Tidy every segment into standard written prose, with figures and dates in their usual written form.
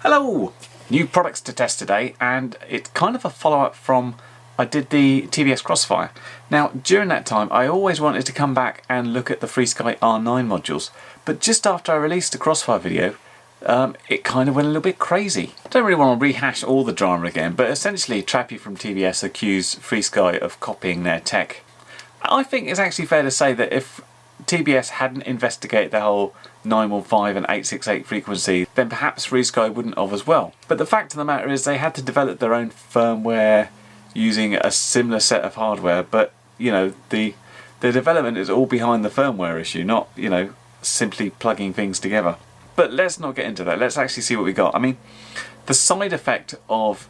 Hello! New products to test today, and it's kind of a follow-up from I did the TBS Crossfire. Now, during that time I always wanted to come back and look at the FrSky R9 modules, but just after I released the Crossfire video it kind of went a little bit crazy. I don't really want to rehash all the drama again, but essentially Trappy from TBS accused FrSky of copying their tech. I think it's actually fair to say that if TBS hadn't investigated the whole 915 and 868 frequency, then perhaps FrSky wouldn't have as well. But the fact of the matter is they had to develop their own firmware using a similar set of hardware, but you know, the development is all behind the firmware issue, not, you know, simply plugging things together. But let's not get into that, let's actually see what we got. I mean, the side effect of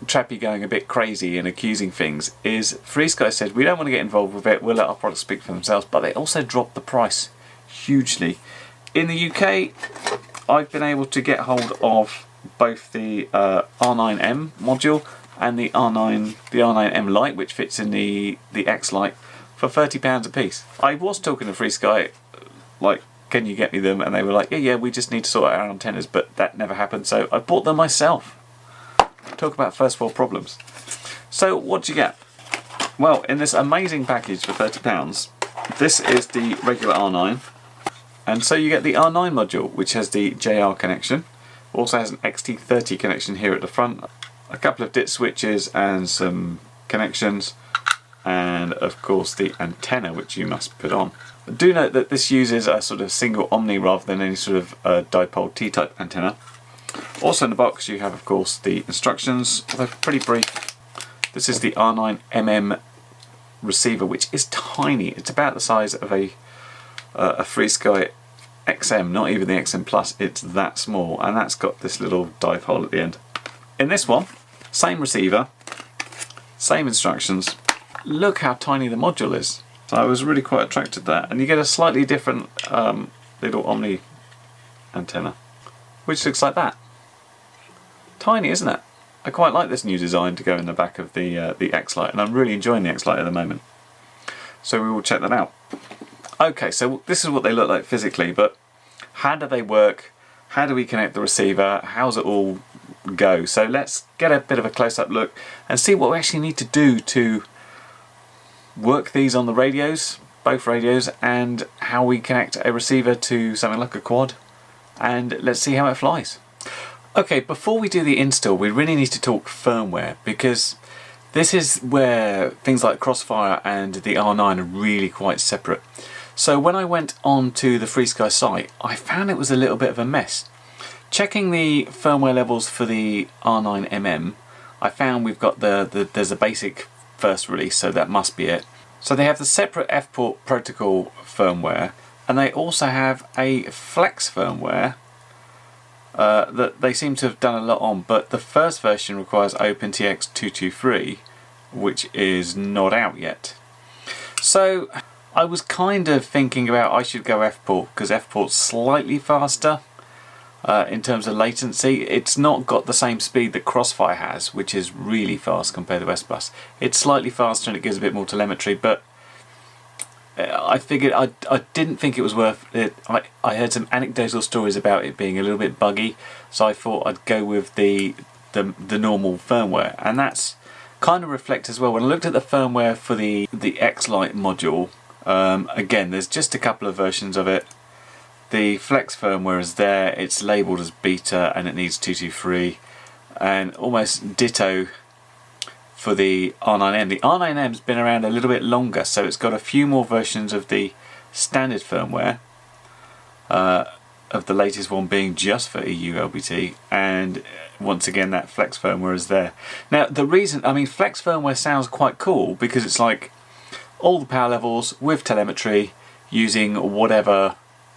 Trappy going a bit crazy and accusing things is FrSky said we don't want to get involved with it, we'll let our products speak for themselves, but they also dropped the price hugely. In the UK I've been able to get hold of both the R9M module and the R9M-Lite, which fits in the x-lite, for £30 a piece. I was talking to FrSky like, can you get me them, and they were like, yeah, we just need to sort out our antennas, but that never happened, so I bought them myself. Talk about first world problems. So what do you get? Well, in this amazing package for £30, this is the regular R9, and so you get the R9 module, which has the JR connection, also has an XT30 connection here at the front, a couple of DIT switches and some connections, and of course the antenna which you must put on. Do note that this uses a sort of single omni rather than any sort of dipole T-type antenna. Also in the box you have, of course, the instructions, although pretty brief. This is the R9MM receiver, which is tiny. It's about the size of a FrSky XM, not even the XM Plus. It's that small, and that's got this little dipole at the end. In this one, same receiver, same instructions. Look how tiny the module is. So I was really quite attracted to that, and you get a slightly different little omni antenna, which looks like that. Tiny, isn't it? I quite like this new design to go in the back of the x-lite, and I'm really enjoying the x-lite at the moment. So we will check that out. Okay, so this is what they look like physically, but how do they work? How do we connect the receiver? How's it all go? So let's get a bit of a close-up look and see what we actually need to do to work these on the radios, both radios, and how we connect a receiver to something like a quad, and let's see how it flies. Okay, before we do the install, we really need to talk firmware, because this is where things like Crossfire and the R9 are really quite separate. So when I went on to the FrSky site, I found it was a little bit of a mess. Checking the firmware levels for the R9MM, I found we've got there's a basic first release, so that must be it. So they have the separate F-port protocol firmware, and they also have a flex firmware that they seem to have done a lot on, but the first version requires OpenTX 223, which is not out yet. So I was kind of thinking about I should go F-port, because F-port's slightly faster in terms of latency. It's not got the same speed that Crossfire has, which is really fast compared to S-Bus. It's slightly faster and it gives a bit more telemetry, but I figured I didn't think it was worth it. I heard some anecdotal stories about it being a little bit buggy, so I thought I'd go with the normal firmware, and that's kind of reflected as well. When I looked at the firmware for the x-lite module, again, there's just a couple of versions of it. The flex firmware is there, it's labelled as beta and it needs 223, and almost ditto for the R9M. The R9M's been around a little bit longer, so it's got a few more versions of the standard firmware, of the latest one being just for EU LBT, and once again that flex firmware is there. Now the reason, I mean, flex firmware sounds quite cool because it's like all the power levels with telemetry using whatever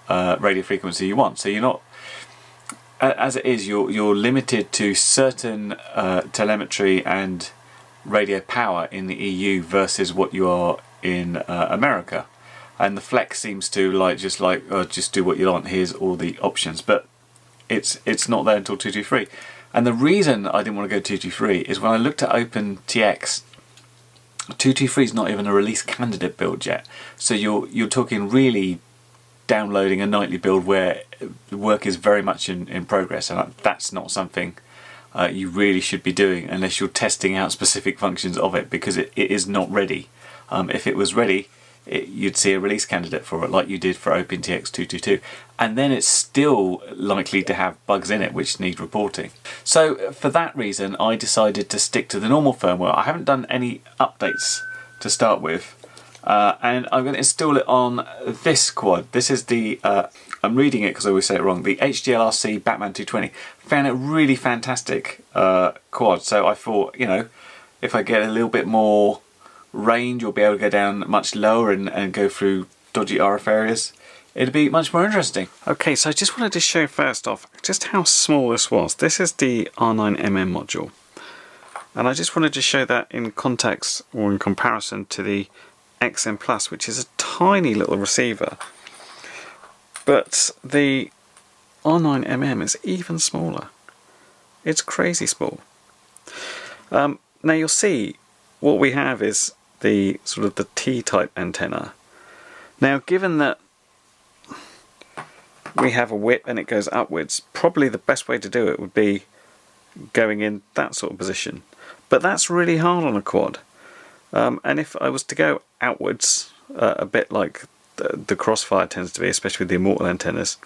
radio frequency you want. So you're not, as it is, you're limited to certain telemetry and radio power in the EU versus what you are in America, and the flex seems to just do what you want, here's all the options, but it's not there until 223. And the reason I didn't want to go 223 is when I looked at OpenTX, 223 is not even a release candidate build yet, so you're talking really downloading a nightly build where the work is very much in progress, and that's not something you really should be doing unless you're testing out specific functions of it, because it is not ready. If it was ready, you'd see a release candidate for it like you did for OpenTX 222, and then it's still likely to have bugs in it which need reporting. So for that reason I decided to stick to the normal firmware. I haven't done any updates to start with, and I'm going to install it on this quad. This is the I'm reading it because I always say it wrong, the HDLRC Batman 220. Found it really fantastic quad, so I thought, you know, if I get a little bit more range or be able to go down much lower and go through dodgy RF areas, it'd be much more interesting. Okay, so I just wanted to show first off just how small this was. This is the R9MM module, and I just wanted to show that in context or in comparison to the XM Plus, which is a tiny little receiver, but the R9MM is even smaller. It's crazy small. Now you'll see what we have is the sort of the T-type antenna. Now, given that we have a whip and it goes upwards, probably the best way to do it would be going in that sort of position. But that's really hard on a quad. And if I was to go outwards, a bit like the Crossfire tends to be, especially with the Immortal antennas,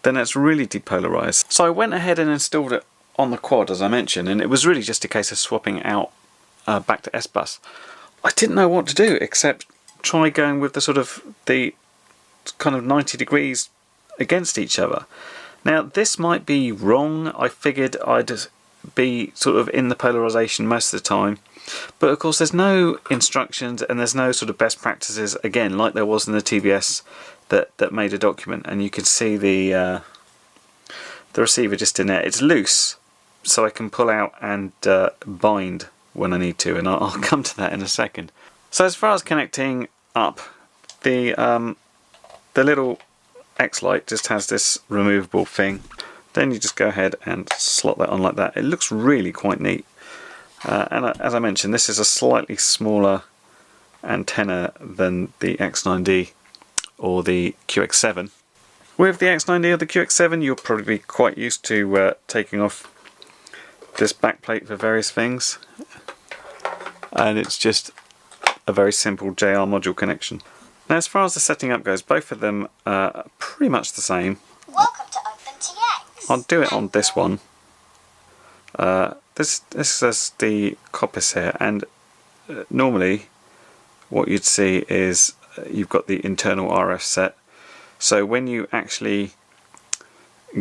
then it's really depolarized. So I went ahead and installed it on the quad, as I mentioned, and it was really just a case of swapping out back to S-Bus. I didn't know what to do except try going with the kind of 90 degrees against each other. Now this might be wrong. I figured I'd be sort of in the polarization most of the time, but of course there's no instructions and there's no sort of best practices, again, like there was in the TBS that made a document, and you can see the receiver just in there. It's loose, so I can pull out and bind when I need to, and I'll come to that in a second. So as far as connecting up, the little x-lite just has this removable thing. Then you just go ahead and slot that on like that. It looks really quite neat. And as I mentioned, this is a slightly smaller antenna than the X9D or the QX7. With the X9D or the QX7, you'll probably be quite used to taking off this backplate for various things, and it's just a very simple JR module connection. Now, as far as the setting up goes, both of them are pretty much the same. Welcome to OpenTX. I'll do it on this one. This is the coppice here, and normally what you'd see is you've got the internal RF set. So when you actually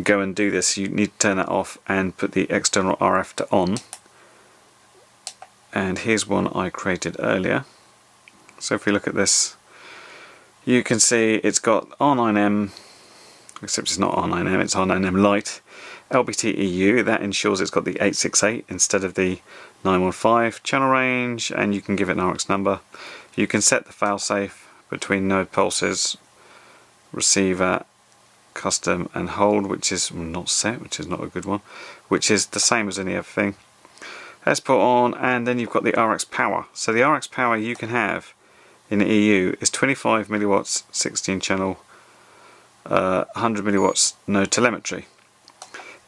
go and do this, you need to turn that off and put the external RF to on. And here's one I created earlier. So if we look at this, you can see it's got R9M, except it's not R9M, it's R9M-Lite, LBT EU. That ensures it's got the 868 instead of the 915 channel range, and you can give it an RX number. You can set the failsafe between node pulses, receiver, custom and hold, which is not set, which is not a good one, which is the same as any other thing. S put on, and then you've got the RX power. So the RX power you can have in the EU is 25 milliwatts, 16 channel, 100 milliwatts node telemetry.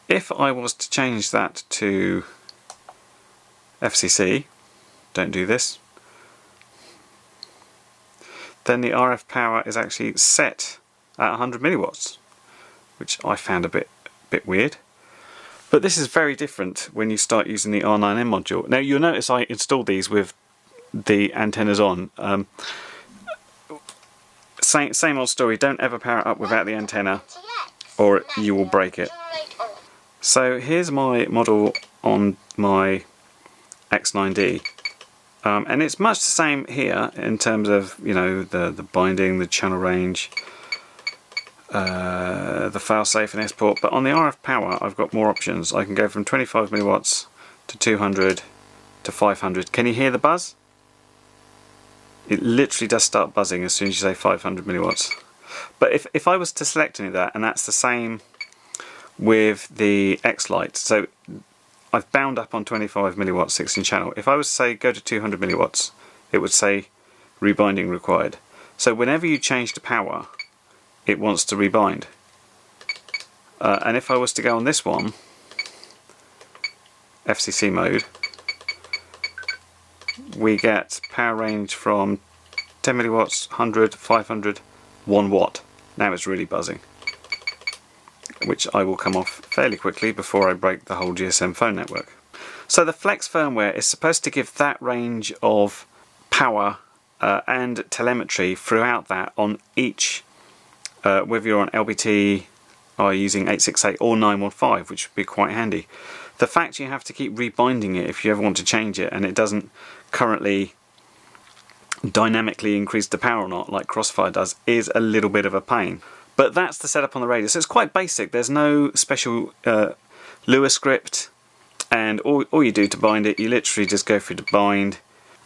If I was to change that to FCC, don't do this, then the RF power is actually set at 100 milliwatts, which I found a bit weird. But this is very different when you start using the R9M module. Now you'll notice I installed these with the antennas on. Same old story, don't ever power it up without the antenna or you will break it. So here's my model on my X9D, and it's much the same here in terms of, you know, the binding, the channel range, the failsafe and S-port, but on the RF power I've got more options. I can go from 25 milliwatts to 200 to 500. Can you hear the buzz? It literally does start buzzing as soon as you say 500 milliwatts. But if I was to select any of that, and that's the same with the x-lite, so I've bound up on 25 milliwatts 16 channel. If I was to say go to 200 milliwatts, it would say rebinding required. So whenever you change the power, it wants to rebind. And if I was to go on this one, FCC mode, we get power range from 10 milliwatts, 100, 500, 1 watt. Now it's really buzzing, which I will come off fairly quickly before I break the whole GSM phone network. So the Flex firmware is supposed to give that range of power and telemetry throughout that on each, whether you're on LBT or using 868 or 915, which would be quite handy. The fact you have to keep rebinding it if you ever want to change it, and it doesn't currently dynamically increase the power or not like Crossfire does, is a little bit of a pain. But that's the setup on the radio. So it's quite basic. There's no special Lua script, and all you do to bind it, you literally just go through the bind,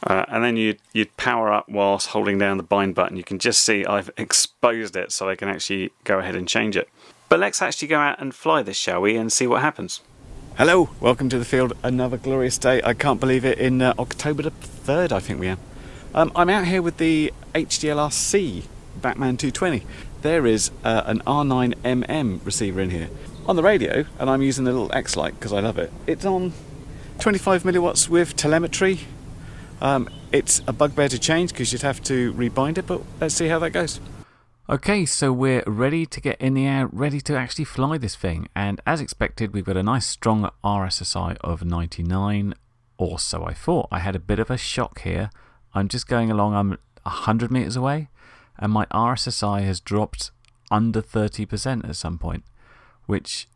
and then you'd power up whilst holding down the bind button. You can just see I've exposed it so I can actually go ahead and change it. But let's actually go out and fly this, shall we, and see what happens. Hello, welcome to the field. Another glorious day. I can't believe it. In October the 3rd, I think we are. I'm out here with the HDLR-C Batman 220. There is an R9MM receiver in here on the radio, and I'm using the little x-lite because I love it. It's on 25 milliwatts with telemetry. It's a bugbear to change because you'd have to rebind it, but let's see how that goes. Okay, so we're ready to get in the air, ready to actually fly this thing, and as expected we've got a nice strong RSSI of 99, or so I thought. I had a bit of a shock here. I'm just going along, I'm 100 meters away, and my RSSI has dropped under 30% at some point, which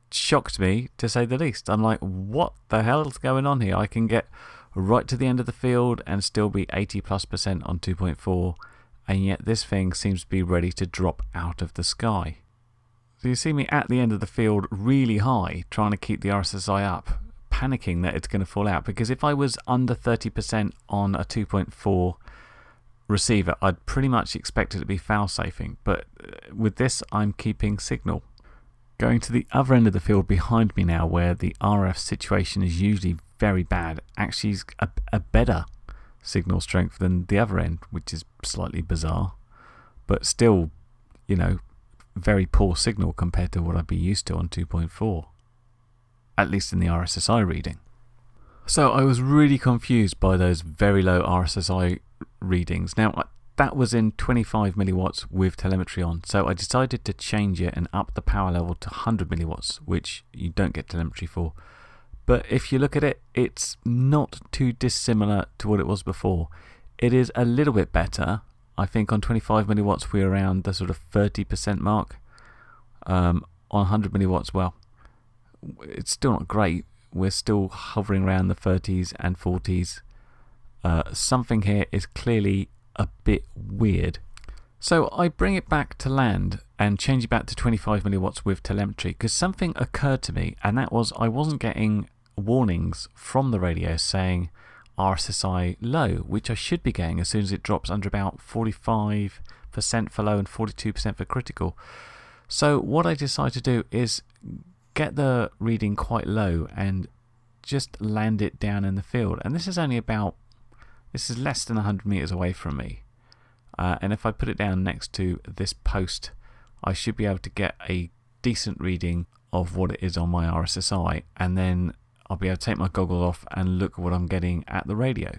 shocked me to say the least. I'm like, what the hell's going on here? I can get right to the end of the field and still be 80+% on 2.4, and yet this thing seems to be ready to drop out of the sky. So you see me at the end of the field really high, trying to keep the RSSI up, panicking that it's going to fall out, because if I was under 30% on a 2.4 receiver, I'd pretty much expect it to be foul-safing, but with this I'm keeping signal. Going to the other end of the field behind me now, where the RF situation is usually very bad, actually is a better signal strength than the other end, which is slightly bizarre, but still, you know, very poor signal compared to what I'd be used to on 2.4, at least in the RSSI reading. So I was really confused by those very low RSSI readings. Now that was in 25 milliwatts with telemetry on, so I decided to change it and up the power level to 100 milliwatts, which you don't get telemetry for. But if you look at it, it's not too dissimilar to what it was before. It is a little bit better. I think on 25 milliwatts we're around the sort of 30% mark. On 100 milliwatts, well, it's still not great. We're still hovering around the 30s and 40s. Something here is clearly a bit weird. So I bring it back to land and change it back to 25 milliwatts with telemetry, because something occurred to me, and that was I wasn't getting warnings from the radio saying RSSI low, which I should be getting as soon as it drops under about 45% for low and 42% for critical. So what I decided to do is get the reading quite low and just land it down in the field. And this is less than 100 meters away from me. And if I put it down next to this post, I should be able to get a decent reading of what it is on my RSSI, and then I'll be able to take my goggles off and look at what I'm getting at the radio.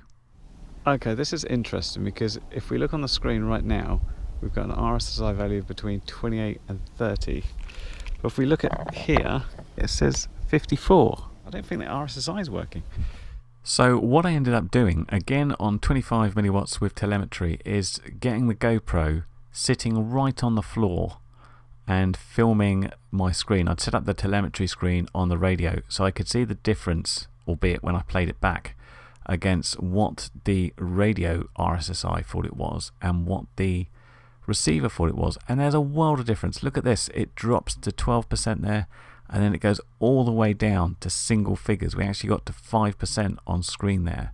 Okay, this is interesting because if we look on the screen right now, we've got an RSSI value of between 28 and 30. But if we look at here, it says 54. I don't think the RSSI is working. So what I ended up doing, again on 25 milliwatts with telemetry, is getting the GoPro sitting right on the floor and filming my screen. I'd set up the telemetry screen on the radio so I could see the difference, albeit when I played it back, against what the radio RSSI thought it was and what the receiver thought it was. And there's a world of difference. Look at this. It drops to 12% there, and then it goes all the way down to single figures. We actually got to 5% on screen there.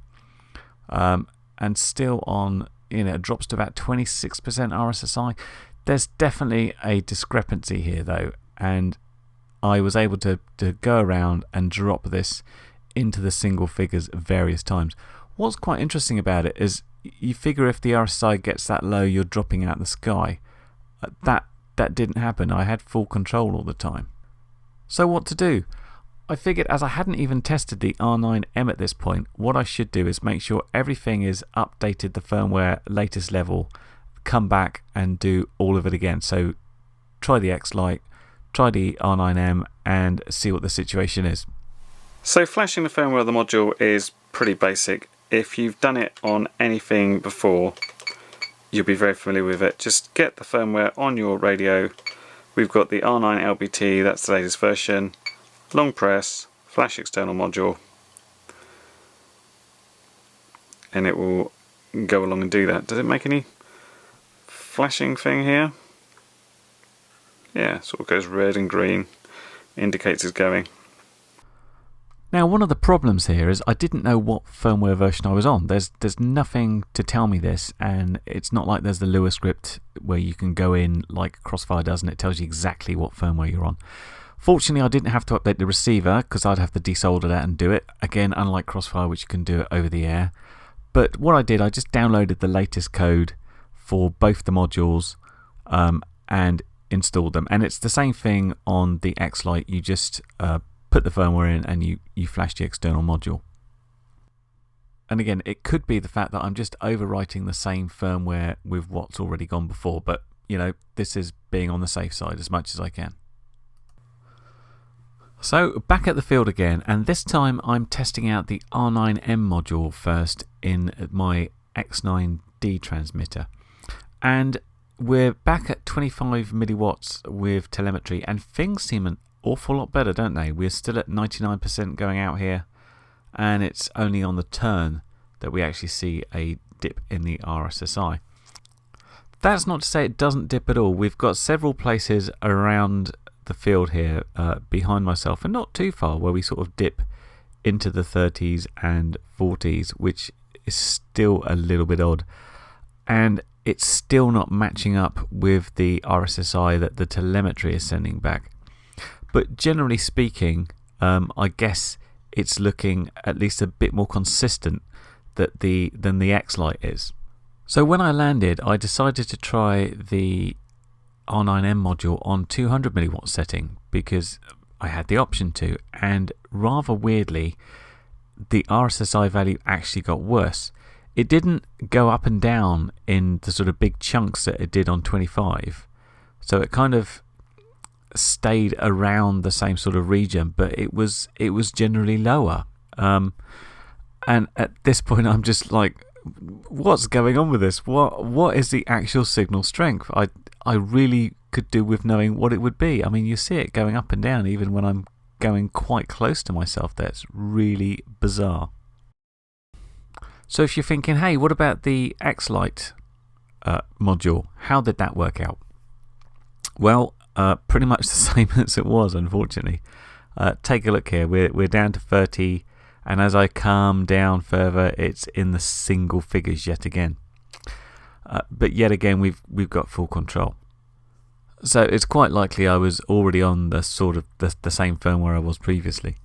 And still on, it drops to about 26% RSSI. There's definitely a discrepancy here though, and I was able to go around and drop this into the single figures various times. What's quite interesting about it is you figure if the RSSI gets that low, you're dropping out the sky. That that didn't happen. I had full control all the time. So what to do? I figured, as I hadn't even tested the R9M at this point, what I should do is make sure everything is updated, the firmware latest level, come back and do all of it again. So try the x-lite, try the R9M, and see what the situation is. So flashing the firmware of the module is pretty basic. If you've done it on anything before, you'll be very familiar with it. Just get the firmware on your radio. We've got the R9 LBT, that's the latest version. Long press, flash external module, and it will go along and do that. Does it make any flashing thing here? Yeah, sort of goes red and green, indicates it's going. Now, one of the problems here is I didn't know what firmware version I was on. There's nothing to tell me this, and it's not like there's the Lua script where you can go in like Crossfire does and it tells you exactly what firmware you're on. Fortunately, I didn't have to update the receiver because I'd have to desolder that and do it. Again, unlike Crossfire, which you can do it over the air. But what I did, I just downloaded the latest code for both the modules and installed them. And it's the same thing on the x-lite. You just put the firmware in and you flash the external module. And again, it could be the fact that I'm just overwriting the same firmware with what's already gone before. But, you know, this is being on the safe side as much as I can. So back at the field again, and this time I'm testing out the R9M module first in my X9D transmitter. And we're back at 25 milliwatts with telemetry, and things seem an awful lot better, don't they? We're still at 99% going out here, and it's only on the turn that we actually see a dip in the RSSI. That's not to say it doesn't dip at all. We've got several places around the field here behind myself, and not too far, where we sort of dip into the 30s and 40s, which is still a little bit odd, and it's still not matching up with the RSSI that the telemetry is sending back. But generally speaking, I guess it's looking at least a bit more consistent than the x-lite is. So when I landed, I decided to try the R9M module on 200 milliwatt setting because I had the option to, and rather weirdly the RSSI value actually got worse. It didn't go up and down in the sort of big chunks that it did on 25, so it kind of stayed around the same sort of region, but it was generally lower. And at this point I'm just like, what's going on with this? What is the actual signal strength? I really could do with knowing what it would be. I mean, you see it going up and down even when I'm going quite close to myself. That's really bizarre. So if you're thinking, hey, what about the x-lite module? How did that work out? Well, pretty much the same as it was, unfortunately. Take a look here. We're down to 30, and as I come down further, it's in the single figures yet again. But yet again, we've got full control. So it's quite likely I was already on the sort of the same firmware I was previously.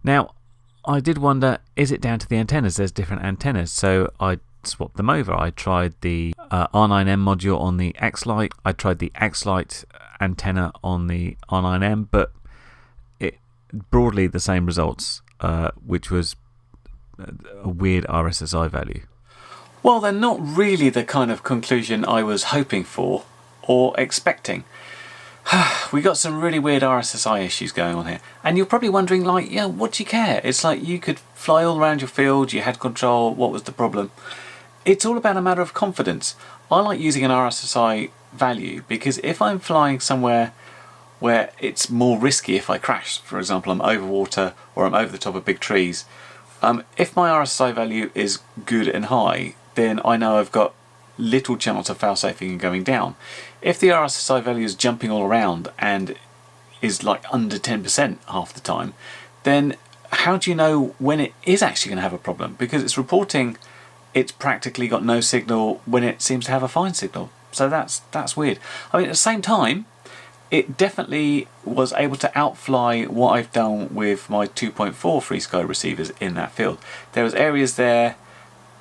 Now, I did wonder, is it down to the antennas? There's different antennas, so I swapped them over. I tried the R9M module on the x-lite. I tried the x-lite antenna on the R9M, but it broadly the same results, which was a weird RSSI value. Well, they're not really the kind of conclusion I was hoping for or expecting. We got some really weird RSSI issues going on here, and you're probably wondering, like, yeah, what do you care? It's like you could fly all around your field, you had control, what was the problem? It's all about a matter of confidence. I like using an RSSI value because if I'm flying somewhere where it's more risky if I crash, for example, I'm over water or I'm over the top of big trees, if my RSSI value is good and high, then I know I've got little chance of fail-safing and going down. If the RSSI value is jumping all around and is like under 10% half the time, then how do you know when it is actually going to have a problem? Because it's reporting it's practically got no signal when it seems to have a fine signal. So that's weird. I mean, at the same time, it definitely was able to outfly what I've done with my 2.4 FrSky receivers in that field. There was areas there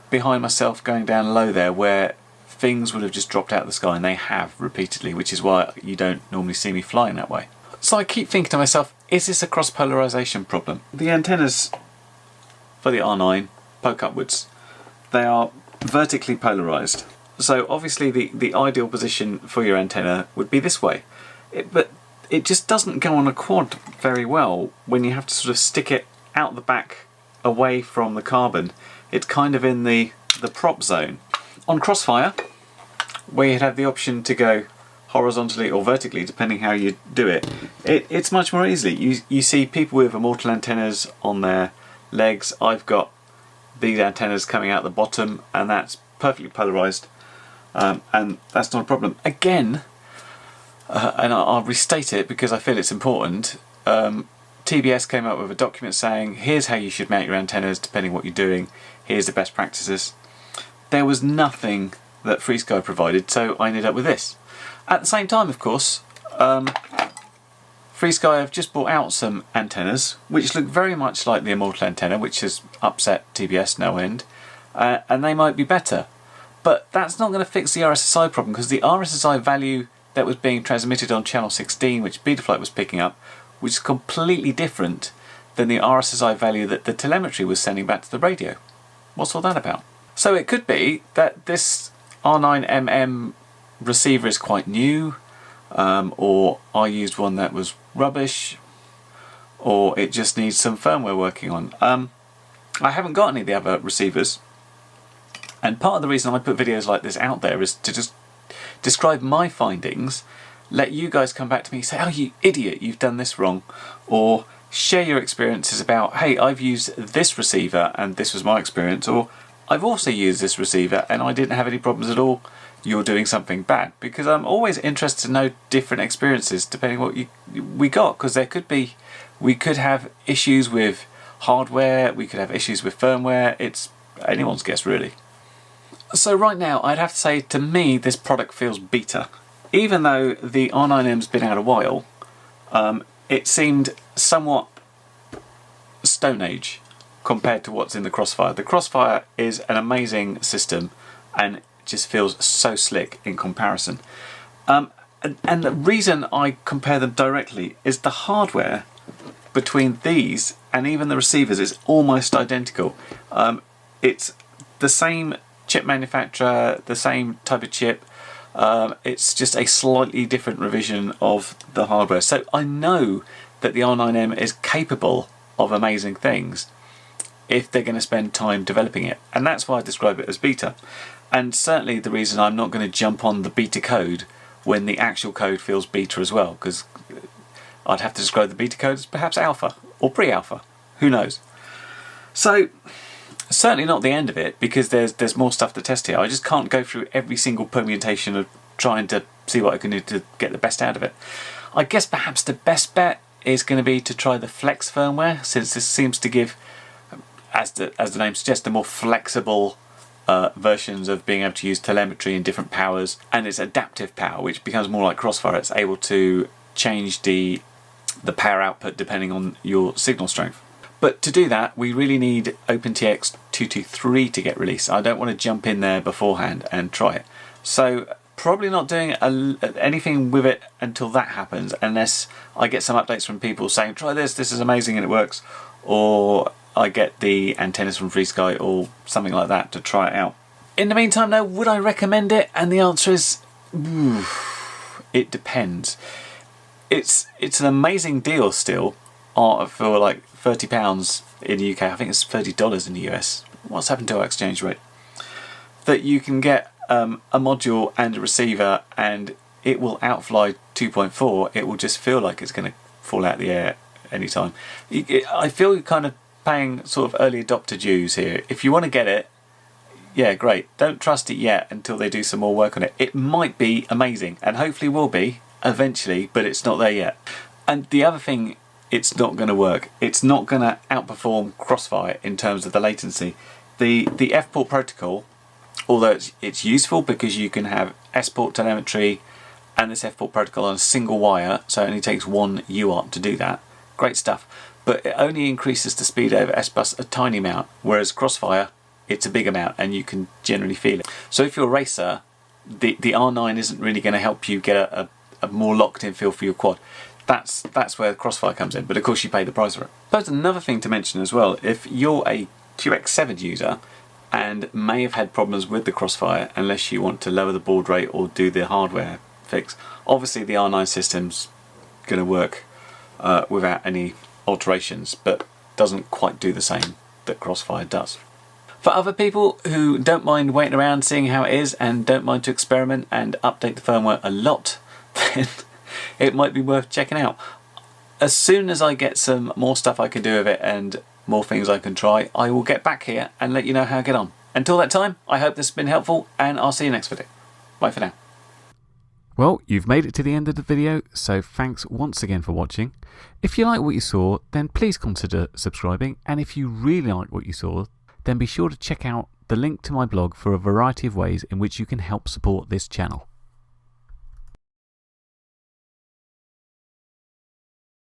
behind myself going down low there where things would have just dropped out of the sky, and they have repeatedly, which is why you don't normally see me flying that way. So I keep thinking to myself, is this a cross-polarization problem? The antennas for the R9 poke upwards. They are vertically polarized. So obviously the ideal position for your antenna would be this way. But it just doesn't go on a quad very well when you have to sort of stick it out the back away from the carbon. It's kind of in the prop zone. On Crossfire, where you'd have the option to go horizontally or vertically depending how you do it, it's much more easily. You see people with Immortal antennas on their legs. I've got these antennas coming out the bottom, and that's perfectly polarized, and that's not a problem. Again, and I'll restate it because I feel it's important, TBS came up with a document saying here's how you should mount your antennas depending what you're doing, here's the best practices. There was nothing that FrSky provided, so I ended up with this. At the same time, of course, FrSky have just brought out some antennas which look very much like the Immortal antenna, which has upset TBS no end, and they might be better. But that's not going to fix the RSSI problem, because the RSSI value that was being transmitted on channel 16, which Betaflight was picking up, was completely different than the RSSI value that the telemetry was sending back to the radio. What's all that about? So it could be that this R9MM receiver is quite new, or I used one that was rubbish, or it just needs some firmware working on. I haven't got any of the other receivers, and part of the reason I put videos like this out there is to just describe my findings, let you guys come back to me and say, oh you idiot, you've done this wrong, or share your experiences about, hey, I've used this receiver and this was my experience, or I've also used this receiver and I didn't have any problems at all, you're doing something bad. Because I'm always interested to know different experiences depending on what we got, because we could have issues with hardware, we could have issues with firmware, it's anyone's guess really. So right now I'd have to say, to me this product feels beta. Even though the R9M's been out a while, it seemed somewhat Stone Age compared to what's in the Crossfire. The Crossfire is an amazing system and just feels so slick in comparison. And the reason I compare them directly is the hardware between these and even the receivers is almost identical. It's the same chip manufacturer, the same type of chip. It's just a slightly different revision of the hardware. So I know that the R9M is capable of amazing things if they're going to spend time developing it, and that's why I describe it as beta. And certainly the reason I'm not going to jump on the beta code when the actual code feels beta as well, because I'd have to describe the beta code as perhaps alpha or pre-alpha, who knows. So certainly not the end of it, because there's more stuff to test here. I just can't go through every single permutation of trying to see what I can do to get the best out of it. I guess perhaps the best bet is going to be to try the Flex firmware, since this seems to give, as the name suggests, the more flexible versions of being able to use telemetry in different powers, and it's adaptive power, which becomes more like Crossfire. It's able to change the power output depending on your signal strength. But to do that, we really need OpenTX 223 to get released. I don't want to jump in there beforehand and try it. So probably not doing anything with it until that happens, unless I get some updates from people saying, try this, this is amazing and it works, or I get the antennas from FrSky or something like that to try it out. In the meantime though, would I recommend it? And the answer is, it depends. It's an amazing deal still for like £30 in the UK. I think it's $30 in the US. What's happened to our exchange rate? That you can get a module and a receiver, and it will outfly 2.4. It will just feel like it's going to fall out the air anytime. I feel you're kind of paying sort of early adopter dues here. If you want to get it, yeah, great. Don't trust it yet until they do some more work on it. It might be amazing, and hopefully will be eventually, but it's not there yet. And the other thing, it's not going to work. It's not going to outperform Crossfire in terms of the latency. The F-port protocol, although it's useful because you can have S-port telemetry and this F-port protocol on a single wire, so it only takes one UART to do that. Great stuff. But it only increases the speed over S-bus a tiny amount, whereas Crossfire, it's a big amount and you can generally feel it. So if you're a racer the R9 isn't really going to help you get a more locked in feel for your quad. That's where the Crossfire comes in, but of course you pay the price for it. I suppose another thing to mention as well, if you're a QX7 user and may have had problems with the Crossfire, unless you want to lower the baud rate or do the hardware fix, obviously the R9 system's going to work without any alterations, but doesn't quite do the same that Crossfire does. For other people who don't mind waiting around seeing how it is and don't mind to experiment and update the firmware a lot, then it might be worth checking out. As soon as I get some more stuff I can do with it and more things I can try, I will get back here and let you know how I get on. Until that time, I hope this has been helpful, and I'll see you next video. Bye for now. Well, you've made it to the end of the video, so thanks once again for watching. If you like what you saw, then please consider subscribing, and if you really like what you saw, then be sure to check out the link to my blog for a variety of ways in which you can help support this channel.